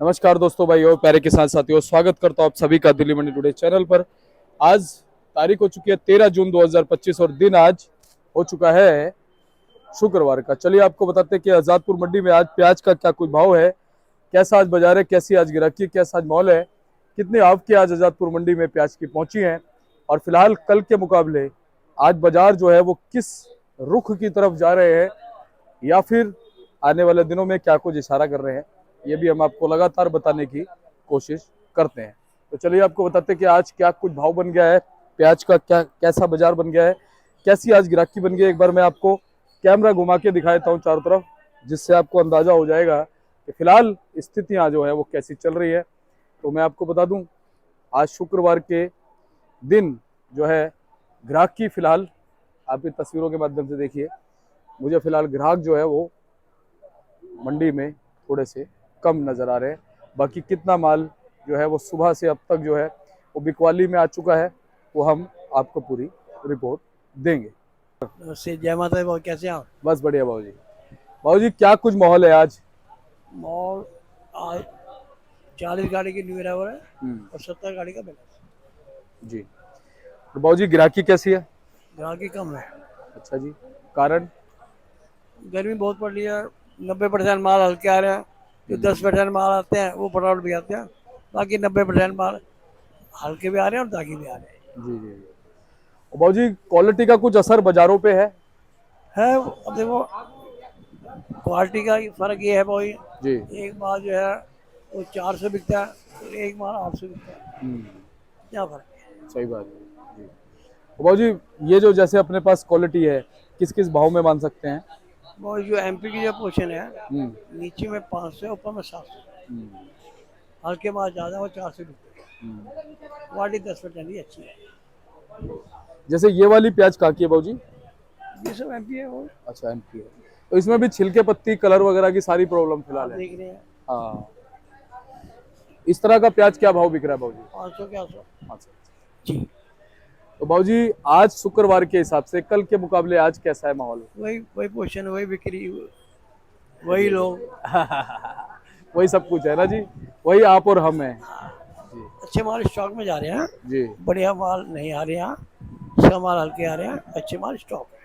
नमस्कार दोस्तों, भाई और प्यारे किसान साथियों, स्वागत करता हूं आप सभी का दिल्ली मंडी टुडे चैनल पर। आज तारीख हो चुकी है 13 जून 2025 और दिन आज हो चुका है शुक्रवार का। चलिए आपको बताते हैं कि आजादपुर मंडी में आज प्याज का क्या कुछ भाव है, कैसा आज बाजार है, कैसी आज गिराकी, कैसा आज मॉल है, कितने आवक आज आजादपुर मंडी में प्याज की पहुंची है और फिलहाल कल के मुकाबले आज बाजार जो है वो किस रुख की तरफ जा रहे हैं या फिर आने वाले दिनों में क्या कुछ इशारा कर रहे हैं, ये भी हम आपको लगातार बताने की कोशिश करते हैं। तो चलिए आपको बताते हैं कि आज क्या कुछ भाव बन गया है, प्याज का क्या कैसा बाजार बन गया है, कैसी आज गिराकी बन गई है। एक बार मैं आपको कैमरा घुमा के दिखाता हूँ चारों तरफ, जिससे आपको अंदाजा हो जाएगा कि फिलहाल स्थितियाँ जो है वो कैसी चल रही है। तो मैं आपको बता दूं, आज शुक्रवार के दिन जो है ग्राहक की फिलहाल आप ये तस्वीरों के माध्यम से देखिए, मुझे फिलहाल ग्राहक जो है वो मंडी में थोड़े से कम नज़र आ रहे हैं। बाकी कितना माल जो है वो सुबह से अब तक जो है वो बिकवाली में आ चुका है, वो हम आपको पूरी रिपोर्ट देंगे। नमस्ते, जय माता दी। बहुत कैसे हैं आप? बस बढ़िया बाबूजी। बाबूजी क्या कुछ माहौल है आज? मॉल आज 40 गाड़ी की न्यू अराइवल है और 70 गाड़ी का बैलेंस। जी। तो बाबूजी गिराकी कैसी है? ग्राहकी कम है। अच्छा जी, कारण? गर्मी बहुत पड़ रही है। 90% माल हल्के आ रहे हैं। जो 10% माल आते हैं वो फटाफट भी आते हैं। बाकी 90% माल हल्के भी आ रहे हैं और दागी भी आ रहे हैं। जी जी जी। और बाबूजी क्वालिटी का कुछ असर बाजारों पे अब देखो, क्वालिटी का फर्क ये है भाई। जी। एक माल जो है वो 400 बिकता है और एक माल 800 बिकता है। क्या फर्क है? सही बात है जी। और बाबूजी ये जो जैसे अपने पास क्वालिटी है, किस किस भाव में मान सकते हैं? वो जो एमपी की जो पोर्शन है, हम्म नीचे में 500, ऊपर में 700। हम्म हल्के माल ज़्यादा वो 400 बिकते हैं। हम्म। क्वालिटी 10% ही अच्छी है। जैसे ये वाली प्याज कहाँ की है बाबूजी? ये सब एमपी है वो। अच्छा, एमपी है। तो इसमें भी छिलके पत्ती कलर वगैरह की सारी प्रॉब्लम आप फिलहाल है। देख रहे हैं हाँ। इस तरह का प्याज क्या भाव बिक रहा है बाबूजी? 500 के 800। अच्छा। जी। तो बाबूजी आज शुक्रवार के हिसाब से कल के मुकाबले आज कैसा है माहौल? वही वही पोर्शन, वही बिक्री, वही लोग। वही सब कुछ है ना जी, वही आप और हम हैं जी। अच्छे माल स्टॉक में जा रहे हैं। जी। बढ़िया माल नहीं आ रहे हैं। सब माल हल्के आ रहे हैं। अच्छे माल स्टॉक है।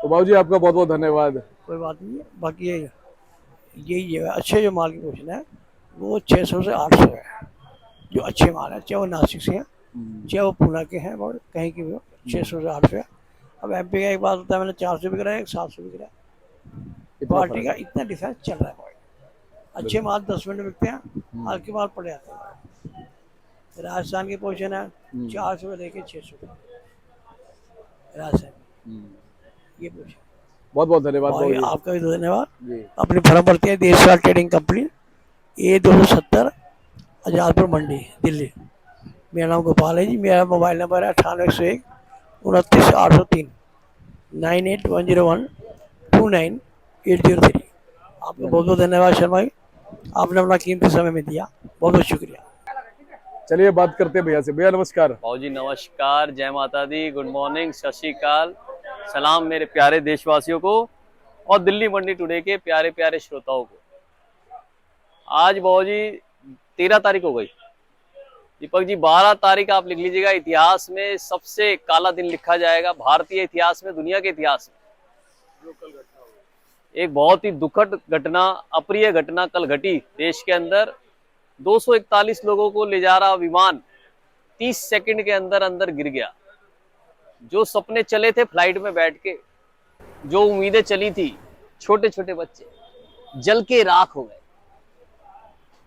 तो बाबूजी आपका बहुत बहुत धन्यवाद। कोई बात नहीं है। बाकी यही है, अच्छे जो माल की पोर्शन है वो 600 से 800 है। जो अच्छे माल है, चाहे वो नासिक से हैं, चाहे वो पूना के हैं, और कहीं की भी हो, 600 से 800 है। अब एमपी का एक बात होता है, मैंने 400 बिक रहा है, एक 700 बिक रहा है। इतना क्वालिटी फर्क का है। इतना डिफरेंस चल रहा है भाई। अच्छे माल 10 मिनट में बिकते हैं, हल्के माल पड़े आते हैं। राजस्थान की पोजीशन है 400 से लेके 600 राजस्थान, ये पोजीशन। बहुत बहुत धन्यवाद और बाबूजी आपका भी धन्यवाद। जी। अपनी फर्म बढ़ती है Deshwal trading company, A270, Azadpur Mandi, Delhi. मेरा नाम गोपाल है जी। मेरा मोबाइल नंबर है 9801 29 803 9810129803। आपका बहुत बहुत धन्यवाद शर्मा जी, आपने अपना कीमती समय में दिया। बहुत बहुत शुक्रिया। चलिए बात करते हैं भैया से। भैया नमस्कार। भाजी नमस्कार, जय माता दी, गुड मॉर्निंग, सत श्री अकाल, सलाम मेरे प्यारे देशवासियों को और दिल्ली मंडी टुडे के प्यारे प्यारे श्रोताओं को। आज भाजी 13 तारीख हो गई। दीपक जी 12 तारीख आप लिख लीजिएगा, इतिहास में सबसे काला दिन लिखा जाएगा, भारतीय इतिहास में, दुनिया के इतिहास में। एक बहुत ही दुखद घटना, अप्रिय घटना कल घटी देश के अंदर। 241 लोगों को ले जा रहा विमान 30 सेकंड के अंदर अंदर गिर गया। जो सपने चले थे फ्लाइट में बैठ के, जो उम्मीदें चली थी, छोटे छोटे बच्चे जल के राख हो गए।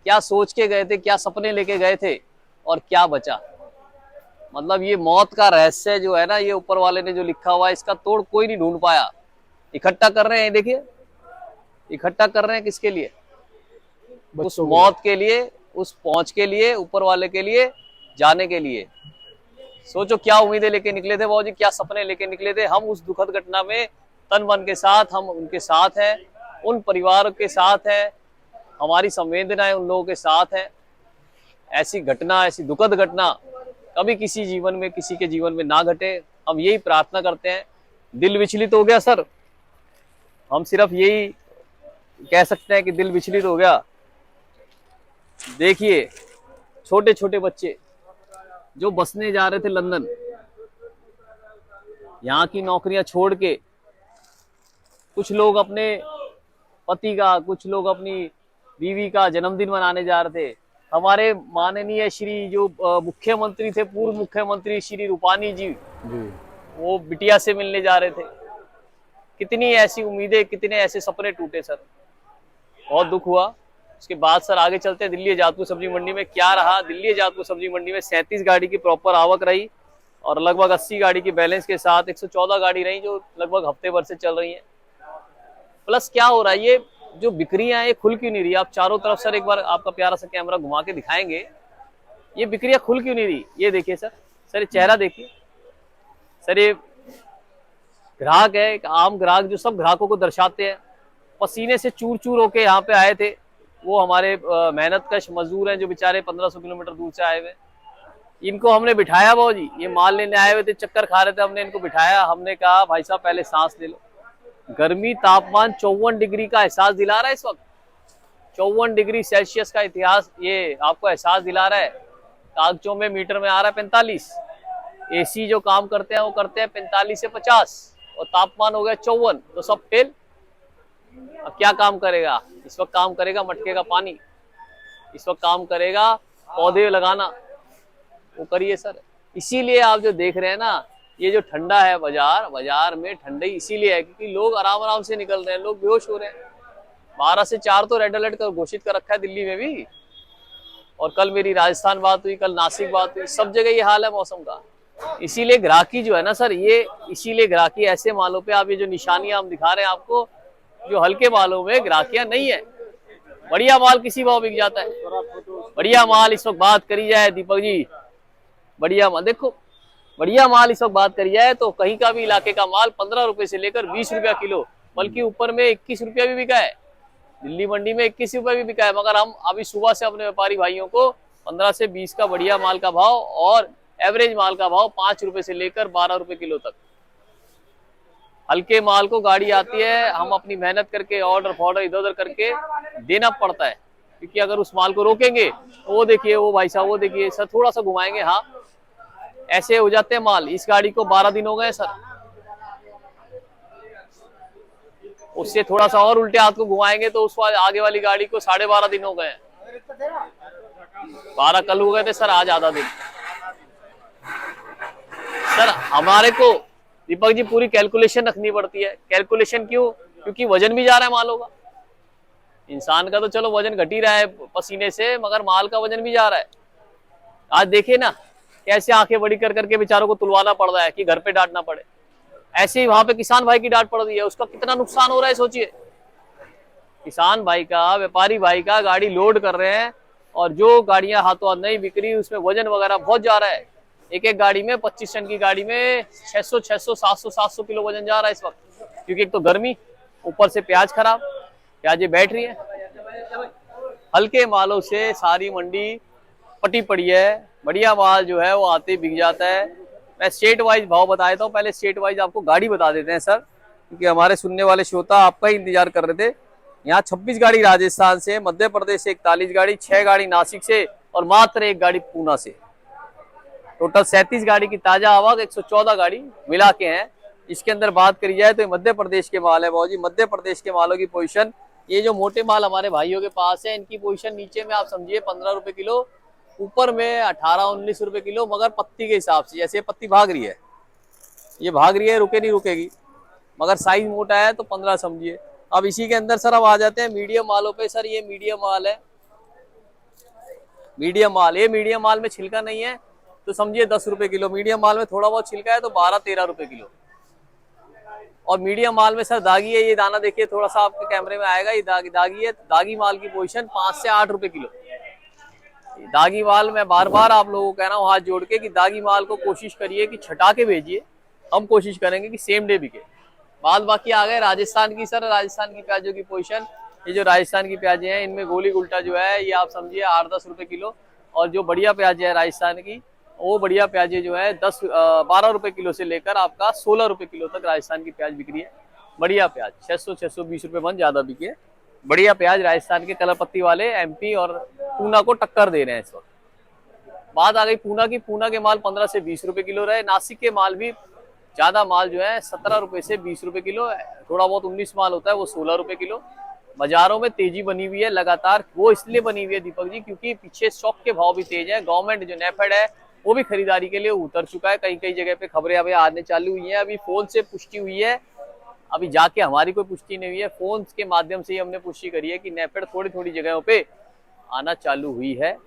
क्या सोच के गए थे, क्या सपने लेके गए थे और क्या बचा। मतलब ये मौत का रहस्य जो है ना, ये ऊपर वाले ने जो लिखा हुआ है, इसका तोड़ कोई नहीं ढूंढ पाया। इकट्ठा कर रहे हैं, देखिए इकट्ठा कर रहे हैं किसके लिए? उस मौत के लिए, उस पहुंच के लिए, ऊपर वाले के लिए, जाने के लिए। सोचो क्या उम्मीदें लेके निकले थे बाबूजी, क्या सपने लेके निकले थे। हम उस दुखद घटना में तन मन के साथ, हम उनके साथ हैं, उन परिवार के साथ हैं, हमारी संवेदनाएं उन लोगों के साथ हैं। ऐसी घटना, ऐसी दुखद घटना कभी किसी जीवन में, किसी के जीवन में ना घटे, हम यही प्रार्थना करते हैं। दिल विचलित हो गया सर, हम सिर्फ यही कह सकते हैं कि दिल विचलित हो गया। देखिए छोटे छोटे बच्चे जो बसने जा रहे थे लंदन, यहाँ की नौकरियां छोड़ के, कुछ लोग अपने पति का, कुछ लोग अपनी बीवी का जन्मदिन मनाने जा रहे थे। हमारे माननीय श्री जो मुख्यमंत्री थे, पूर्व मुख्यमंत्री श्री रूपानी जी, वो बिटिया से मिलने जा रहे थे। कितनी ऐसी उम्मीदें, कितने ऐसे सपने टूटे सर, बहुत दुख हुआ। उसके बाद सर आगे चलते हैं दिल्ली आजादपुर सब्जी मंडी में क्या रहा। दिल्ली आजादपुर सब्जी मंडी में 37 गाड़ी की प्रॉपर आवक रही और लगभग 80 गाड़ी की बैलेंस के साथ 114 गाड़ी रही जो लगभग हफ्ते भर से चल रही हैं। प्लस क्या हो रहा है, ये जो बिक्रियां ये खुल क्यों नहीं रही? आप चारों तरफ सर एक बार आपका प्यारा सा कैमरा घुमा के दिखाएंगे, ये बिक्रियां खुल क्यों नहीं रही? ये देखिए सर, ये चेहरा देखिए सर, ये ग्राहक है, एक आम ग्राहक जो सब ग्राहकों को दर्शाते हैं, पसीने से चूर चूर होके यहाँ पे आए थे। वो हमारे मेहनतकश मजदूर हैं जो बेचारे 1500 किलोमीटर दूर से आए हुए। इनको हमने बिठाया भाऊ जी, ये माल लेने आए हुए थे, चक्कर खा रहे थे, हमने इनको बिठाया, हमने कहा भाई साहब पहले सांस ले लो। गर्मी तापमान 54 डिग्री का एहसास दिला रहा है इस वक्त, 54 डिग्री सेल्सियस का इतिहास ये आपको एहसास दिला रहा है। कागजों में मीटर में आ रहा है 45, एसी जो काम करते हैं वो करते हैं 45 से 50 और तापमान हो गया 54, तो सब फेल। अब क्या काम करेगा इस वक्त? काम करेगा मटके का पानी, इस वक्त काम करेगा पौधे लगाना, वो करिए सर। इसीलिए आप जो देख रहे हैं ना, ये जो ठंडा है बाजार में ठंडा इसीलिए है क्योंकि लोग आराम आराम से निकल रहे हैं, लोग बेहोश हो रहे हैं। 12 से 4 तो रेड अलर्ट घोषित कर रखा है दिल्ली में भी, और कल मेरी राजस्थान बात हुई, कल नासिक बात हुई, सब जगह ये हाल है मौसम का। इसीलिए ग्राहकी जो है ना सर, ये इसीलिए ग्राहकी ऐसे मालों पे, आप ये जो निशानियां हम दिखा रहे हैं आपको, जो हल्के मालों में ग्राहकियां नहीं है। बढ़िया माल किसी भाव बिक जाता है। बढ़िया माल इस वक्त बात करी जाए दीपक जी, बढ़िया माल देखो, बढ़िया माल इस वक्त बात करी जाए तो कहीं का भी इलाके का माल 15 रुपए से लेकर 20 रुपया किलो, बल्कि ऊपर में 21 रुपया भी बिका है। दिल्ली मंडी में 21 रुपया भी बिका है, मगर हम अभी सुबह से अपने व्यापारी भाइयों को 15 से 20 का बढ़िया माल का भाव और एवरेज माल का भाव 5 रुपए से लेकर 12 रुपए किलो तक। हल्के माल को गाड़ी आती है, हम अपनी मेहनत करके ऑर्डर फॉर्डर इधर उधर करके देना पड़ता है, क्योंकि अगर उस माल को रोकेंगे तो वो देखिए, वो भाई साहब वो देखिए सर, थोड़ा सा घुमाएंगे, हाँ ऐसे हो जाते हैं माल। इस गाड़ी को 12 दिन हो गए सर, उससे थोड़ा सा और उल्टे हाथ को घुमाएंगे तो उस आगे वाली गाड़ी को 12.5 दिन हो गए। 12 कल हो गए थे सर, आज आधा दिन। सर हमारे को दीपक जी पूरी कैलकुलेशन रखनी पड़ती है। कैलकुलेशन क्यों? क्योंकि वजन भी जा रहा है मालों का। इंसान का तो चलो वजन घट ही रहा है पसीने से, मगर माल का वजन भी जा रहा है। आज देखिए ना कैसे आंखें बड़ी कर करके बेचारों को तुलवाना पड़ रहा है कि घर पे डांटना पड़े। ऐसे ही वहां पे किसान भाई की डांट पड़ रही है, उसका कितना नुकसान हो रहा है सोचिए। किसान भाई का, व्यापारी भाई का गाड़ी लोड कर रहे हैं और जो गाड़ियां हाथों हाथ नहीं बिक रही उसमें वजन वगैरह बहुत जा रहा है। एक एक गाड़ी में 25 टन की गाड़ी में 600 700 किलो वजन जा रहा है इस वक्त, क्योंकि एक तो गर्मी, ऊपर से प्याज खराब, प्याजें बैठ रही है। हल्के मालों से सारी मंडी पटी पड़ी है। बढ़िया माल जो है वो आते ही बिक जाता है। मैं स्टेट वाइज भाव बता देता हूँ, पहले स्टेट वाइज आपको गाड़ी बता देते हैं सर, क्योंकि हमारे सुनने वाले श्रोता आपका ही इंतजार कर रहे थे। यहाँ 26 गाड़ी राजस्थान से, मध्य प्रदेश से 41 गाड़ी, 6 गाड़ी नासिक से और मात्र 1 गाड़ी पूना से। टोटल 37 गाड़ी की ताजा आवक, 114 गाड़ी मिला के हैं। इसके अंदर बात करी जाए तो मध्य प्रदेश के माल है भाव जी। मध्य प्रदेश के मालों की पोजीशन, ये जो मोटे माल हमारे भाइयों के पास है, इनकी पोजीशन नीचे में आप समझिए 15 रुपए किलो, ऊपर में 18-19 रुपए किलो, मगर पत्ती के हिसाब से। जैसे पत्ती भाग रही है, ये भाग रही है, रुके नहीं रुकेगी, मगर साइज मोटा है तो 15 समझिए। अब इसी के अंदर सर अब आ जाते हैं मीडियम मालों पे। सर ये मीडियम माल है, मीडियम माल, ये मीडियम माल में छिलका नहीं है तो समझिए 10 रुपए किलो। मीडियम माल में थोड़ा बहुत छिलका है तो 12-13 रुपए किलो। और मीडियम माल में सर दागी है, ये दाना देखिए थोड़ा सा आपके कैमरे में आएगा, ये दागी है। दागी माल की पोजीशन 5 से 8 रुपए किलो। दागी माल में बार बार आप लोगों को कह रहा हूँ हाथ जोड़ के कि दागी माल को कोशिश करिए कि छटा के भेजिए, हम कोशिश करेंगे कि सेम डे बिके। बाद बाकी आ गए राजस्थान की। सर राजस्थान की प्याजों की पोजीशन, ये जो राजस्थान की प्याजें हैं इनमें गोली गुल्टा जो है ये आप समझिए 8-10 रुपए किलो, और जो बढ़िया प्याज है राजस्थान की, वो बढ़िया प्याजे जो है 12 रुपए किलो से लेकर आपका 16 रुपए किलो तक राजस्थान की प्याज बिक रही है। बढ़िया प्याज 600-620 रुपए मन, ज्यादा बिके। बढ़िया प्याज राजस्थान के कलर पत्ती वाले, एमपी और पूना को टक्कर दे रहे हैं इस वक्त। बात आ गई पूना की, पूना के माल 15 से 20 रुपए किलो रहे। नासिक के माल भी ज्यादा माल जो है 17 रुपए से 20 रुपए किलो, थोड़ा बहुत 19 माल होता है वो 16 रुपए किलो। बाजारों में तेजी बनी हुई है लगातार। वो इसलिए बनी हुई है दीपक जी क्योंकि पीछे स्टॉक के भाव भी तेज है। गवर्नमेंट जो नेफेड है वो भी खरीदारी के लिए उतर चुका है। कई कई जगह पे खबरें अभी आने चालू हुई है। अभी फोन से पुष्टि हुई है, अभी जाके हमारी कोई पुष्टि नहीं हुई है, फोन के माध्यम से ही हमने पुष्टि करी है कि नेफेड थोड़ी थोड़ी जगहों पे आना चालू हुई है।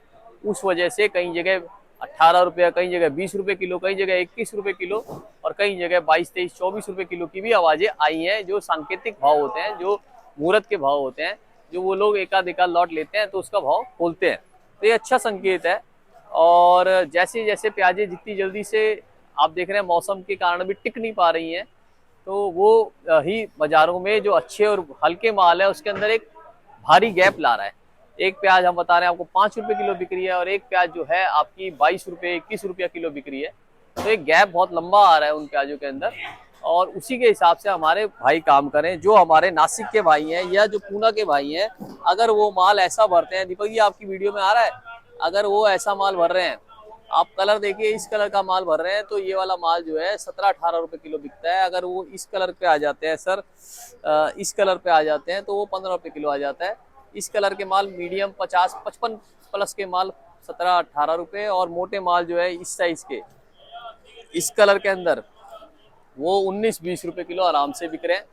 उस वजह से कई जगह 18 रुपया, कई जगह 20 रुपए किलो, कई जगह 21 रुपए किलो और कई जगह 22, 23, 24 रुपए किलो की भी आवाजें आई हैं। जो सांकेतिक भाव होते हैं, जो मुहूर्त के भाव होते हैं, जो वो लोग एकाध लॉट लेते हैं तो उसका भाव खोलते हैं, तो ये अच्छा संकेत है। और जैसे जैसे प्याजें जितनी जल्दी से आप देख रहे हैं मौसम के कारण भी टिक नहीं पा रही हैं, तो वो ही बाजारों में जो अच्छे और हल्के माल है उसके अंदर एक भारी गैप ला रहा है। एक प्याज हम बता रहे हैं आपको 5 रुपए किलो बिक रही है और एक प्याज जो है आपकी 22 रुपए 21 रुपया किलो बिक रही है। तो एक गैप बहुत लंबा आ रहा है उन प्याजों के अंदर और उसी के हिसाब से हमारे भाई काम करें। जो हमारे नासिक के भाई हैं या जो पूना के भाई हैं, अगर वो माल ऐसा भरते हैं, दीपक जी आपकी वीडियो में आ रहा है, अगर वो ऐसा माल भर रहे हैं, आप कलर देखिए, इस कलर का माल भर रहे हैं तो ये वाला माल जो है 17-18 रुपए किलो बिकता है। अगर वो इस कलर पे आ जाते हैं सर, इस कलर पे आ जाते हैं तो वो 15 रुपए किलो आ जाता है। इस कलर के माल मीडियम 50-55 प्लस के माल 17-18 रुपए और मोटे माल जो है इस साइज के इस कलर के अंदर वो 19-20 रुपए किलो आराम से बिक रहे हैं।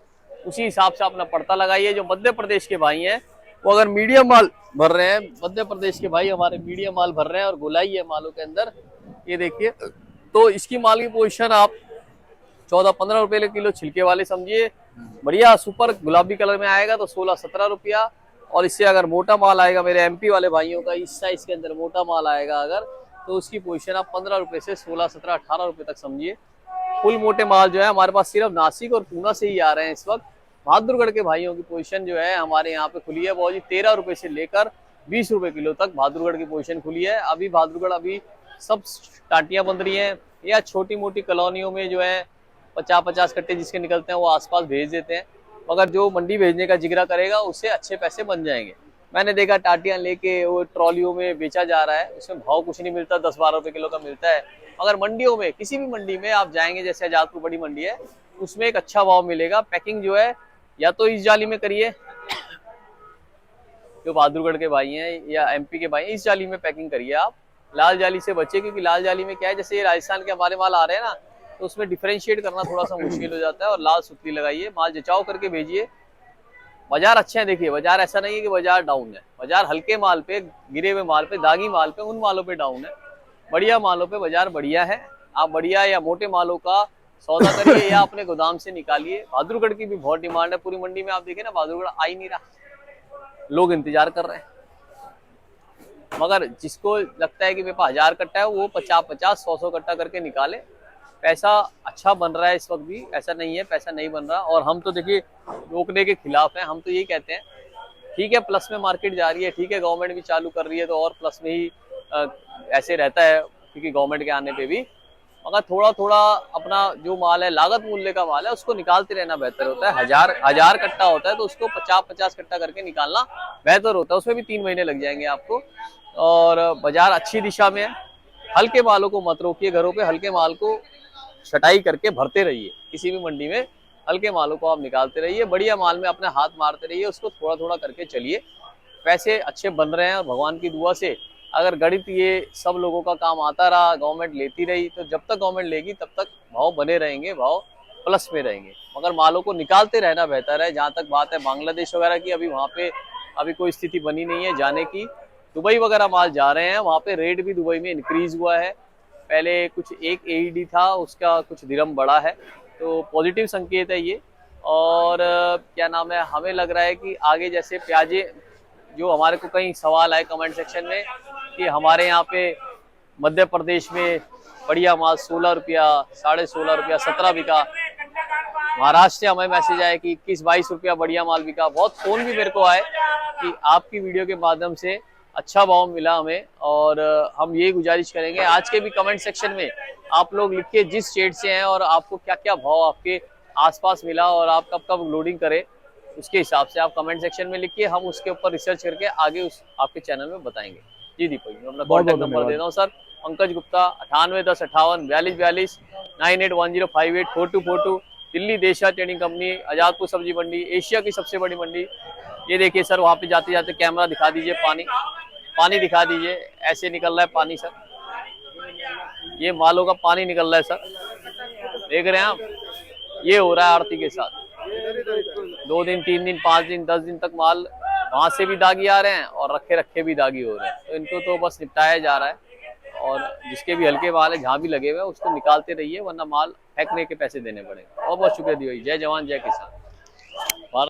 उसी हिसाब से अपना पड़ता लगाइए। जो मध्य प्रदेश के भाई हैं वो अगर मीडियम माल भर रहे हैं, मध्य प्रदेश के भाई हमारे मीडियम माल भर रहे हैं और गोलाई है मालों के अंदर, ये देखिए, तो इसकी माल की पोजीशन आप 14-15 रुपए किलो छिलके वाले समझिए। बढ़िया सुपर गुलाबी कलर में आएगा तो 16-17 रुपया और इससे अगर मोटा माल आएगा मेरे एमपी वाले भाइयों का, इस साइज के अंदर मोटा माल आएगा अगर, तो उसकी पोजीशन आप 15 रुपए से 16-17-18 रुपए तक समझिए। फुल मोटे माल जो है हमारे पास सिर्फ नासिक और पूना से ही आ रहे हैं इस वक्त। बहादुरगढ़ के भाइयों की पोजीशन जो है हमारे यहाँ पे खुली है बहुत जी 13 रुपए से लेकर 20 रुपए किलो तक बहादुरगढ़ की पोजीशन खुली है। अभी बहादुरगढ़ अभी सब टाटियां बन रही हैं या छोटी मोटी कॉलोनियों में जो है 50-50 कट्टे जिसके निकलते हैं वो आसपास भेज देते हैं, मगर जो मंडी भेजने का जिक्र करेगा उससे अच्छे पैसे बन जाएंगे। मैंने देखा टाटियां लेके वो ट्रॉलियों में बेचा जा रहा है, उसमें भाव कुछ नहीं मिलता, 10-12 रुपए किलो का मिलता है। अगर मंडियों में किसी भी मंडी में आप जाएंगे, जैसे आजादपुर बड़ी मंडी है, उसमें एक अच्छा भाव मिलेगा। पैकिंग जो है या तो इस जाली में करिए, जो बहादुरगढ़ के भाई हैं या एमपी के भाई हैं, इस जाली में पैकिंग करिए आप। लाल जाली से बचिए क्योंकि लाल जाली में क्या है, जैसे ये राजस्थान के हमारे माल आ रहे हैं ना, तो उसमें डिफरेंशिएट करना थोड़ा सा मुश्किल हो जाता है। और लाल सुतली लगाइए, माल जचाव करके भेजिए। बाजार अच्छे हैं, देखिए बाजार ऐसा नहीं है कि बाजार डाउन है, बाजार हल्के माल पे, गिरे हुए माल पे, दागी माल पे, उन मालों पे डाउन है। बढ़िया मालों पे बाजार बढ़िया है। आप बढ़िया या मोटे मालों का सौदा करिए या अपने गोदाम से निकालिए। बहादुरगढ़ की भी बहुत डिमांड है पूरी मंडी में। आप देखें ना, बहादुरगढ़ आ ही नहीं रहा, लोग इंतजार कर रहे हैं। मगर जिसको लगता है कि मेरे पास 1000 कट्टा है वो 50-50, 100-100 कट्टा करके निकाले। पैसा अच्छा बन रहा है इस वक्त भी, ऐसा नहीं है पैसा नहीं बन रहा। और हम तो देखिए रोकने के खिलाफ हैं, हम तो यही कहते हैं ठीक है प्लस में मार्केट जा रही है, ठीक है गवर्नमेंट भी चालू कर रही है तो और प्लस में ही ऐसे रहता है क्योंकि गवर्नमेंट के आने पे भी, मगर थोड़ा थोड़ा अपना जो माल है लागत मूल्य का माल है उसको निकालते रहना बेहतर होता है। हजार कट्टा होता है तो उसको 50-50 कट्टा करके निकालना बेहतर होता है। उसमें भी 3 महीने लग जाएंगे आपको। और बाजार अच्छी दिशा में है। हल्के मालों को मत रोकिए घरों पे, हल्के माल को छटाई करके भरते रहिए। किसी भी मंडी में हल्के मालों को आप निकालते रहिए, बढ़िया माल में अपने हाथ मारते रहिए, उसको थोड़ा थोड़ा करके चलिए। पैसे अच्छे बन रहे हैं और भगवान की दुआ से अगर गणित ये सब लोगों का काम आता रहा, गवर्नमेंट लेती रही, तो जब तक गवर्नमेंट लेगी तब तक भाव बने रहेंगे, भाव प्लस में रहेंगे। मगर मालों को निकालते रहना बेहतर है। जहाँ तक बात है बांग्लादेश वगैरह की, अभी वहाँ पे अभी कोई स्थिति बनी नहीं है जाने की। दुबई वगैरह माल जा रहे हैं, वहाँ पे रेट भी दुबई में इंक्रीज हुआ है। पहले कुछ एक AED था, उसका कुछ दिरहम बढ़ा है, तो पॉजिटिव संकेत है ये। और क्या नाम है, हमें लग रहा है कि आगे जैसे प्याजे, जो हमारे को कई सवाल आए कमेंट सेक्शन में कि हमारे यहाँ पे मध्य प्रदेश में बढ़िया माल 16 रुपया, 16.5 रुपया, 17 बिका। महाराष्ट्र से हमें मैसेज आया कि 21-22 रुपया बढ़िया माल बिका। बहुत फोन भी मेरे को आए कि आपकी वीडियो के माध्यम से अच्छा भाव मिला हमें। और हम ये गुजारिश करेंगे आज के भी कमेंट सेक्शन में आप लोग लिखिए जिस स्टेट से हैं और आपको क्या क्या भाव आपके आसपास मिला और आप कब कब लोडिंग करें, उसके हिसाब से आप कमेंट सेक्शन में लिखिए, हम उसके ऊपर रिसर्च करके आगे उस आपके चैनल में बताएंगे। जी दीपक जी, मैं अपना बहुत कॉन्टैक्ट बहुत नंबर दे धन्यवाद। रहा हूँ सर, पंकज गुप्ता 9810584242 9810584242, दिल्ली देशा ट्रेडिंग कंपनी, आजादपुर सब्जी मंडी, एशिया की सबसे बड़ी मंडी। ये देखिए सर, वहाँ पे जाते जाते कैमरा दिखा दीजिए, पानी पानी दिखा दीजिए, ऐसे निकल रहा है पानी सर, ये मालों का पानी निकल रहा है सर, देख रहे हैं आप, ये हो रहा है आड़ती के साथ। 2 दिन 3 दिन 5 दिन 10 दिन तक माल वहां से भी दागी आ रहे हैं और रखे रखे भी दागी हो रहे हैं, तो इनको तो बस निपटाया जा रहा है। और जिसके भी हल्के माल है, जहाँ भी लगे हुए हैं, उसको निकालते रहिए, वरना माल फेंकने के पैसे देने पड़ेंगे। बहुत बहुत शुक्रिया दी, जय जवान जय किसान।